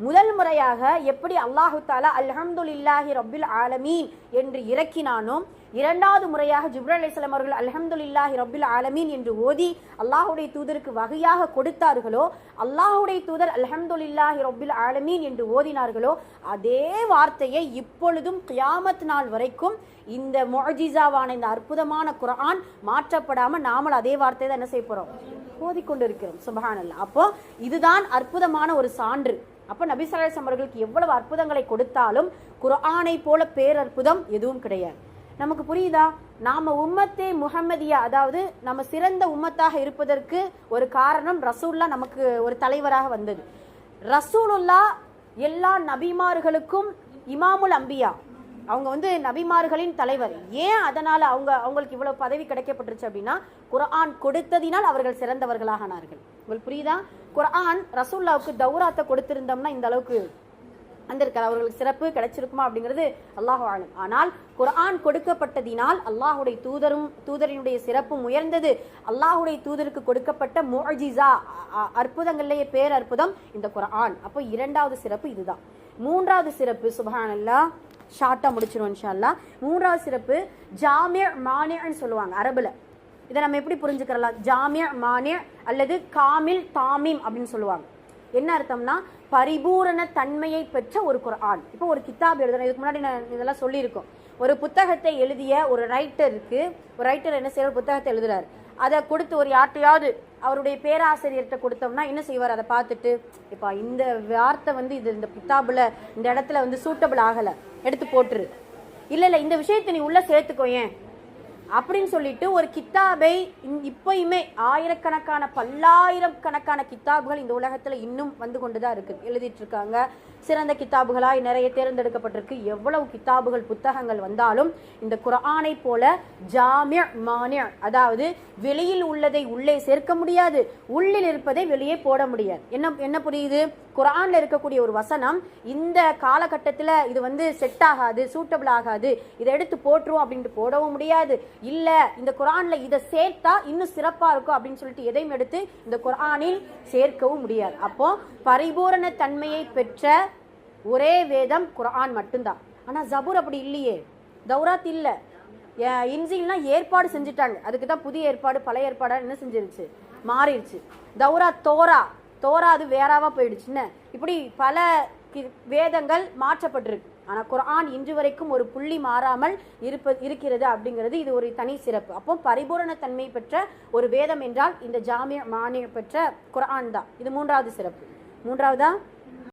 முதல் முறையாக எப்படி அல்லாஹு தாலா அல்ஹம்துலில்லாஹி ரப்பில் ஆலமீன் என்று இறக்கினானோ, இரண்டாவது முறையாக ஜிப்ரீல் அலைஹிஸ்ஸலாம் அவர்கள் அல்ஹம்துலில்லாஹி ரப்பில் ஆலமீன் என்று ஓதி அல்லாஹுடைய தூதருக்கு வகையாக கொடுத்தார்களோ, அல்லாஹுடைய தூதர் அல்ஹம்துலில்லாஹி ரப்பில் ஆலமீன் என்று ஓதினார்களோ, அதே வார்த்தையை இப்பொழுதும் கியாமத் நாள் வரைக்கும் இந்த முஅஜிஸாவான இந்த அற்புதமான குர்ஆன் மாற்றப்படாம நாமல் அதே வார்த்தையை தான் என்ன செய்ய போறோம், ஓதிக்கொண்டிருக்கிறோம். சுப்ஹானல்லாஹ். அப்போ இதுதான் அற்புதமான ஒரு சான்று. அப்போ நபி ஸல்லல்லாஹு அலைஹி வஸல்லம் அவர்களுக்கு எவ்வளவு அற்புதங்களை கொடுத்தாலும் குர்ஆனை போல பேரற்புதம் எதுவும் கிடையாது. நமக்கு புரியுதா? நாம உம்மத்தே முஹம்மதியா, அதாவது நம்ம சிறந்த உம்மத்தாக இருப்பதற்கு ஒரு காரணம் ரசூலுல்லா நமக்கு ஒரு தலைவராக வந்தது. ரசூலுல்லா எல்லா நபிமார்களுக்கும் இமாமுல் அம்பியா, அவங்க நபிமார்களின் தலைவர். ஏன் அதனால அவங்களுக்கு இவ்வளவு பதவி கிடைக்கப்பட்டுருச்சு அப்படின்னா, குர்ஆன் கொடுத்ததினால் அவர்கள் சிறந்தவர்களாக ஆனார்கள். உங்களுக்கு புரியுதா? குர்ஆன் ரசூலுல்லாவுக்கு தௌராத்தை கொடுத்திருந்தோம்னா இந்த அளவுக்கு வந்திருக்காது, அவர்களுக்கு சிறப்பு கிடைச்சிருக்குமா அப்படிங்கிறது அல்லாஹு ஆலம். ஆனால் குர்ஆன் கொடுக்கப்பட்டதினால் அல்லாஹுடைய தூதரினுடைய சிறப்பும் உயர்ந்தது. அல்லாஹுடைய தூதருக்கு கொடுக்கப்பட்ட முஅஜிஸா, அற்புதங்கள்லேயே பேரற்புதம் இந்த குர்ஆன். அப்போ இரண்டாவது சிறப்பு இதுதான். மூன்றாவது சிறப்பு, சுப்ஹானல்லாஹ், ஷார்ட்டா முடிச்சிருவோம் இன்ஷா அல்லாஹ். மூன்றாவது சிறப்பு ஜாமி மானின்னு சொல்லுவாங்க அரபுல. இதை நம்ம எப்படி புரிஞ்சுக்கலாம்? ஜாமி மானி அல்லது காமில் தாமீம் அப்படின்னு சொல்லுவாங்க. என்ன அர்த்தம்னா, பரிபூரண தன்மையை பெற்ற ஒரு குர்ஆன். இப்போ ஒரு கிதாப் எழுதுறோம், இதுக்கு முன்னாடி நான் இதெல்லாம் சொல்லியிருக்கோம். ஒரு புத்தகத்தை எழுதிய ஒரு ரைட்டர் என்ன செய்யற, புத்தகத்தை எழுதுறாரு. அதை கொடுத்து ஒரு யார்ட்டையாவது அவருடைய பேராசிரியர்கிட்ட கொடுத்தோம்னா என்ன செய்வார், அதை பார்த்துட்டு இப்போ இந்த வார்த்தை இது இந்த கிதாபுல இந்த இடத்துல சூட்டபிள் ஆகலை, எடுத்து போட்டுரு, இல்லை இந்த விஷயத்தை நீ உள்ள சேர்த்துக்கோ ஏன் அப்படின்னு சொல்லிட்டு ஒரு கித்தாபை இப்பயுமே ஆயிரக்கணக்கான பல்லாயிரக்கணக்கான கித்தாபுகள் இந்த உலகத்துல இன்னும் கொண்டுதான் இருக்கு, எழுதிட்டு இருக்காங்க. சிறந்த கித்தாபுகளாய் நிறைய தேர்ந்தெடுக்கப்பட்டிருக்கு. எவ்வளவு கித்தாபுகள் புத்தகங்கள் வந்தாலும் இந்த குர்ஆனை போல ஜாமி மானி, அதாவது வெளியில் உள்ளதை உள்ளே சேர்க்க முடியாது, உள்ளில் இருப்பதை வெளியே போட முடியாது. என்ன புரியுது? குர்ஆன்ல இருக்கக்கூடிய ஒரு வசனம் இந்த காலகட்டத்தில் இது செட் ஆகாது, சூட்டபிள் ஆகாது, இதை எடுத்து போட்டுருவோம் அப்படின்ட்டு போடவும் முடியாது. இல்ல இந்த குர்ஆன்ல இதை சேர்த்தா இன்னும் சிறப்பா இருக்கும் அப்படின்னு சொல்லிட்டு எதையும் எடுத்து இந்த குர்ஆனில் சேர்க்கவும் முடியாது. அப்போ பரிபூரண தன்மையை பெற்ற ஒரே வேதம் குர்ஆன் மட்டும்தான். ஆனா ஜபூர் அப்படி இல்லையே, தௌராத் இல்ல, இன்ஜீல்லாம் ஏற்பாடு செஞ்சுட்டாங்க. அதுக்கு தான் புதிய ஏற்பாடு பழைய ஏற்பாடா என்ன செஞ்சிருச்சு, மாறிடுச்சு. தௌராத் தோரா அது வேறாவா போயிடுச்சுன்னு இப்படி பல வேதங்கள் மாற்றப்பட்டிருக்கு. ஆனா குர்ஆன் இன்று வரைக்கும் ஒரு புள்ளி மாறாமல் இருக்கிறது அப்படிங்கிறது இது ஒரு தனி சிறப்பு. அப்போ பரிபூரண தன்மை பெற்ற ஒரு வேதம் என்றால் இந்த ஜாமி மானி பெற்ற குர்ஆன் தான். இது மூன்றாவது சிறப்பு. மூன்றாவதா